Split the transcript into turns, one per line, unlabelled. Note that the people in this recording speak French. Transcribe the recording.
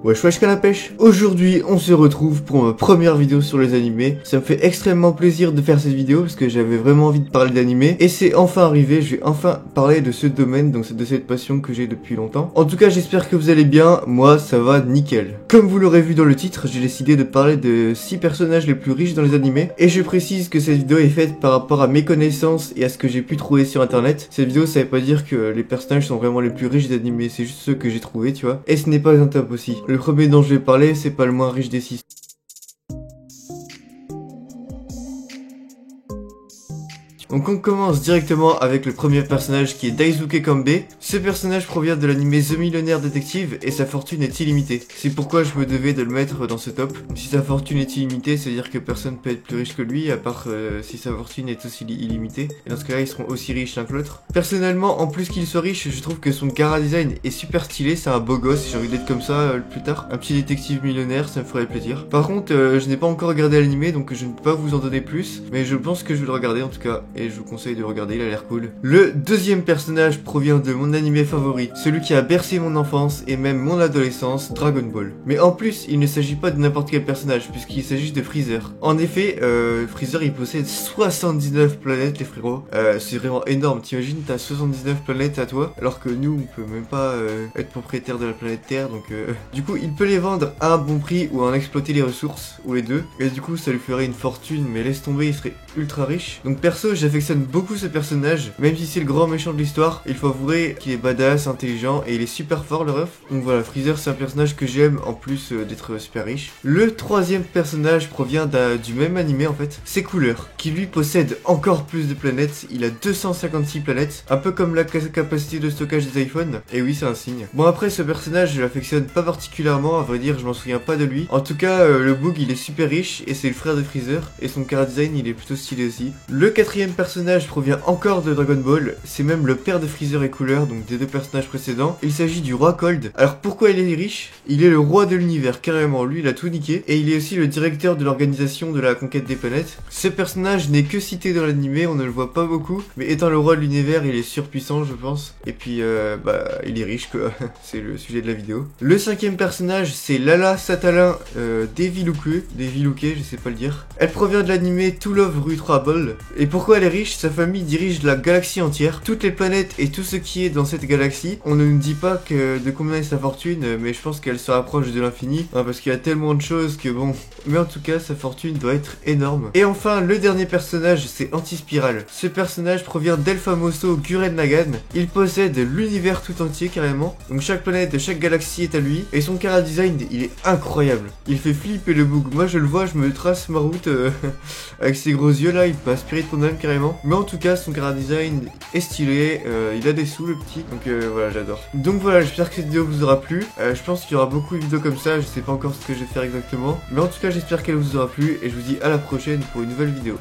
Wesh qu'à la pêche. Aujourd'hui on se retrouve pour ma première vidéo sur les animés. Ça me fait extrêmement plaisir de faire cette vidéo parce que j'avais vraiment envie de parler d'animés. Et c'est enfin arrivé, je vais enfin parler de ce domaine, donc de cette passion que j'ai depuis longtemps. En tout cas j'espère que vous allez bien, moi ça va nickel. Comme vous l'aurez vu dans le titre, j'ai décidé de parler de 6 personnages les plus riches dans les animés. Et je précise que cette vidéo est faite par rapport à mes connaissances et à ce que j'ai pu trouver sur internet. Cette vidéo ça veut pas dire que les personnages sont vraiment les plus riches des animés, c'est juste ceux que j'ai trouvé, tu vois. Et ce n'est pas un top aussi. Le premier dont je vais parler, c'est pas le moins riche des 6. Donc on commence directement avec le premier personnage qui est Daisuke Kambe. Ce personnage provient de l'anime The Millionaire Detective et sa fortune est illimitée. C'est pourquoi je me devais de le mettre dans ce top. Si sa fortune est illimitée, c'est à dire que personne peut être plus riche que lui, à part si sa fortune est aussi illimitée. Et dans ce cas-là, ils seront aussi riches l'un que l'autre. Personnellement, en plus qu'il soit riche, je trouve que son chara-design est super stylé, c'est un beau gosse, j'ai envie d'être comme ça plus tard. Un petit détective millionnaire, ça me ferait plaisir. Par contre, je n'ai pas encore regardé l'anime, donc je ne peux pas vous en donner plus, mais je pense que je vais le regarder en tout cas. Et je vous conseille de regarder, il a l'air cool. Le deuxième personnage provient de mon animé favori, celui qui a bercé mon enfance et même mon adolescence, Dragon Ball. Mais en plus, il ne s'agit pas de n'importe quel personnage, puisqu'il s'agit de Freezer. En effet, Freezer il possède 79 planètes les frérots. C'est vraiment énorme, t'imagines, t'as 79 planètes à toi, alors que nous on peut même pas être propriétaire de la planète Terre, donc du coup il peut les vendre à un bon prix ou en exploiter les ressources, ou les deux. Et du coup ça lui ferait une fortune, mais laisse tomber, il serait ultra riche. Donc perso j'affectionne beaucoup ce personnage, même si c'est le grand méchant de l'histoire, il faut avouer qu'il est badass, intelligent et il est super fort le ref. Donc voilà, Freezer c'est un personnage que j'aime en plus d'être super riche. Le troisième personnage provient du même animé en fait, c'est Cooler, qui lui possède encore plus de planètes, il a 256 planètes, un peu comme la capacité de stockage des iPhones, et oui c'est un signe. Bon après ce personnage je l'affectionne pas particulièrement, à vrai dire je m'en souviens pas de lui. En tout cas le Boog il est super riche et c'est le frère de Freezer, et son chara design il est plutôt stylé aussi. Le quatrième personnage provient encore de Dragon Ball, c'est même le père de Freezer et Cooler, donc des deux personnages précédents. Il s'agit du roi Cold. Alors pourquoi il est riche? Il est le roi de l'univers, carrément, lui il a tout niqué, et il est aussi le directeur de l'organisation de la conquête des planètes. Ce personnage n'est que cité dans l'animé, on ne le voit pas beaucoup, mais étant le roi de l'univers, il est surpuissant je pense, et puis il est riche quoi, c'est le sujet de la vidéo. Le cinquième personnage c'est Lala Satalin Deviluke, je sais pas le dire. Elle provient de l'animé To Love Ru Trouble, et pourquoi elle est riche? Sa famille dirige la galaxie entière, toutes les planètes et tout ce qui est dans cette galaxie. On ne nous dit pas de combien est sa fortune, mais je pense qu'elle se rapproche de l'infini, hein, parce qu'il y a tellement de choses que bon. Mais en tout cas, sa fortune doit être énorme. Et enfin, le dernier personnage, c'est Antispiral. Ce personnage provient d'El Famoso Gurren Lagann. Il possède l'univers tout entier carrément. Donc chaque planète de chaque galaxie est à lui. Et son chara design, il est incroyable. Il fait flipper le Boog. Moi, je le vois, je me trace ma route avec ses gros yeux là. Il peut aspirer ton âme carrément. Mais en tout cas, son chara design est stylé. Il a des sous, le petit. Donc voilà, j'adore. Donc voilà, j'espère que cette vidéo vous aura plu. Je pense qu'il y aura beaucoup de vidéos comme ça. Je sais pas encore ce que je vais faire exactement. Mais en tout cas, j'espère qu'elle vous aura plu. Et je vous dis à la prochaine pour une nouvelle vidéo.